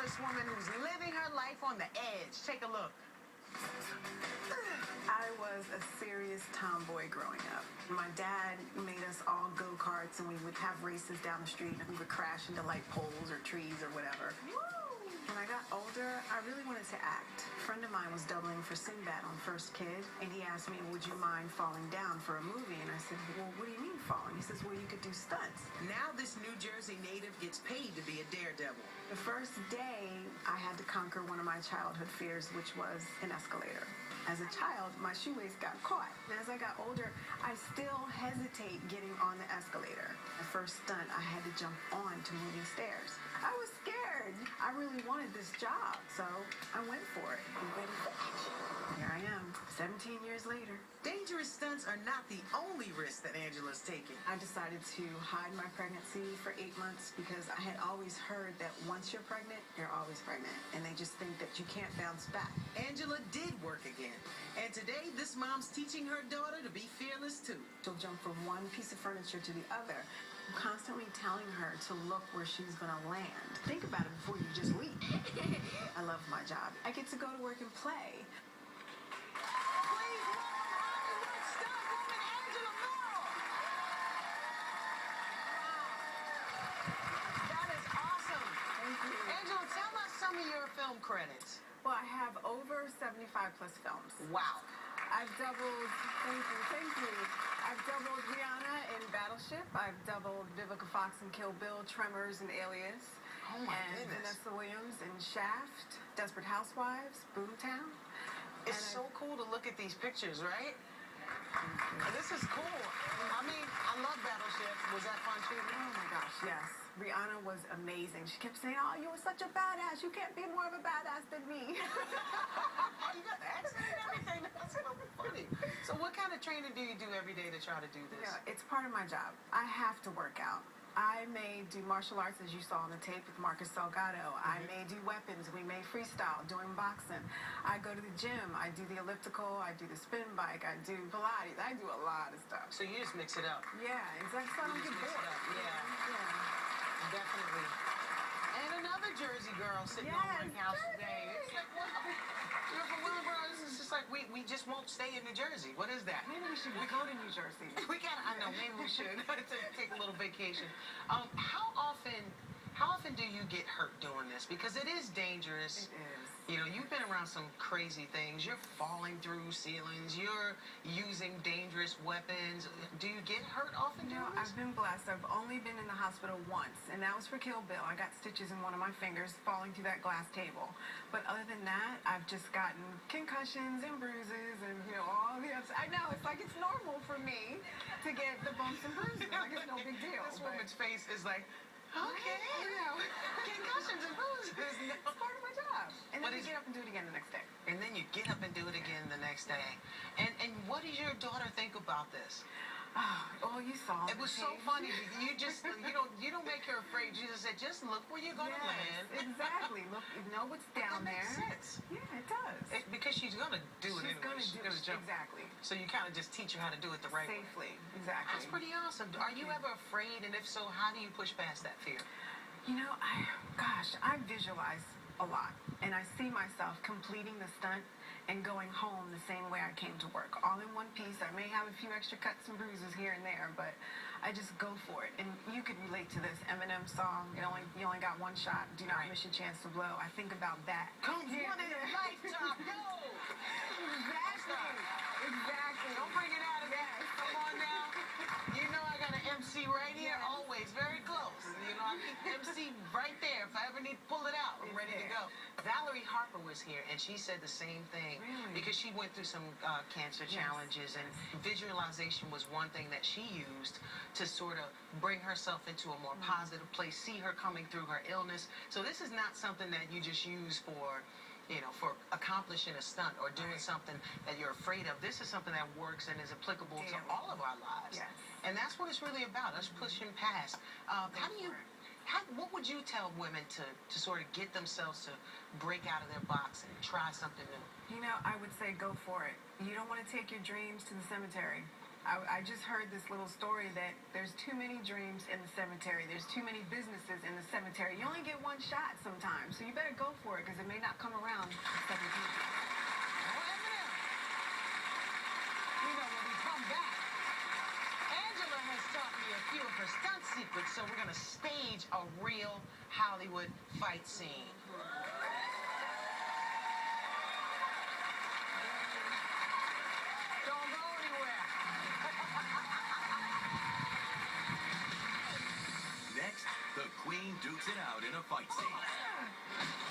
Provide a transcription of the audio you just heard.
fearless woman who's living her life on the edge. Take a look. I was a serious tomboy growing up. My dad made us all go-karts, and we would have races down the street, and we would crash into light poles or trees or whatever. When I got older, I really wanted to act. A friend of mine was doubling for Sinbad on First Kid, and he asked me, would you mind falling down for a movie? And I said, well, what do you mean falling? He says, well, you could do stunts. Now this New Jersey native gets paid to be a daredevil. The first day, I had to conquer one of my childhood fears, which was an escalator. As a child, my shoelace got caught. And as I got older, I still hesitate getting on the escalator. The first stunt, I had to jump on to moving stairs. I was scared. I really wanted this job, so I went for it. And ready for action. Here I am, 17 years later. Dangerous stunts are not the only risk that Angela's taking. I decided to hide my pregnancy for 8 months because I had always heard that once you're pregnant, you're always pregnant. And they just think that you can't bounce back. Angela did work again. And today, this mom's teaching her daughter to be fearless too. She'll jump from one piece of furniture to the other. I'm constantly telling her to look where she's gonna land. Think about it before you just leap. I love my job. I get to go to work and play. Some of your film credits. Well, I have over 75 plus films. Wow. I've doubled, thank you. I've doubled Rihanna in Battleship. I've doubled Vivica Fox in Kill Bill, Tremors, and Alias. Oh my and goodness. Vanessa Williams in Shaft, Desperate Housewives, Boomtown. It's so cool to look at these pictures, right? This is cool. I mean, I love Battleship. Was that fun too? Oh my gosh, yes. Rihanna was amazing. She kept saying, oh, you were such a badass. You can't be more of a badass than me. You got the accent and everything. That's so funny. So what kind of training do you do every day to try to do this? Yeah, it's part of my job. I have to work out. I may do martial arts, as you saw on the tape with Marcus Salgado. I may do weapons. We may freestyle doing boxing. I go to the gym. I do the elliptical. I do the spin bike. I do Pilates. I do a lot of stuff. So you just mix it up. Yeah, exactly. So I don't get bored. Yeah. Definitely. And another Jersey girl sitting on my couch today. It's like, what? You're from Wilbur. This is just like, we just won't stay in New Jersey. What is that? Maybe we should go to New Jersey. I know, maybe we should take a little vacation. How often do you get hurt doing this? Because it is dangerous. It is. You know, you've been around some crazy things. You're falling through ceilings. You're using dangerous weapons. Do you get hurt often doing this? I've been blessed. I've only been in the hospital once, and that was for Kill Bill. I got stitches in one of my fingers falling through that glass table. But other than that, I've just gotten concussions and bruises and, all the ups. I know, it's like it's normal for me to get the bumps and bruises. Like it's no big deal. This woman's face is like, okay, concussions and bruises. No. It's part of my job. And then What we get up and do it again the next day. And then you get up and do it again the next day. And what does your daughter think about this? Oh, you saw it. It was so funny. You just, you don't make her afraid. You just said, just look where you're going to land. Exactly. Look, you know what's down that there. Makes sense. Yeah, it does. Because she's going to do it anyway. She's going to jump. Exactly. So you kind of just teach her how to do it the right way. Safely. Exactly. That's pretty awesome. Are you ever afraid? And if so, how do you push past that fear? I visualize a lot. And I see myself completing the stunt and going home the same way I came to work, all in one piece. I may have a few extra cuts and bruises here and there, but I just go for it. And you could relate to this Eminem song, you only got one shot, do not miss your chance to blow. I think about that. Comes one in a lifetime, go! Exactly. Don't bring it out of me. Come on now. You know I got an MC right here, always, very close. I keep MC right there. If I ever need to pull it out, I'm ready to go. Valerie Harper was here, and she said the same thing. Really? Because she went through some cancer challenges, and visualization was one thing that she used to sort of bring herself into a more positive place, see her coming through her illness. So this is not something that you just use for accomplishing a stunt or doing something that you're afraid of. This is something that works and is applicable to all of our lives. Yes. And that's what it's really about, us pushing past. What would you tell women to sort of get themselves to break out of their box and try something new? I would say go for it. You don't want to take your dreams to the cemetery. I just heard this little story that there's too many dreams in the cemetery. There's too many businesses in the cemetery. You only get one shot sometimes, so you better go for it because it may not come around the second time. You know, when we come back, Angela has taught me a few of her stunt secrets, so we're going to stage a real Hollywood fight scene. Don't go anywhere. Next, the Queen dukes it out in a fight scene.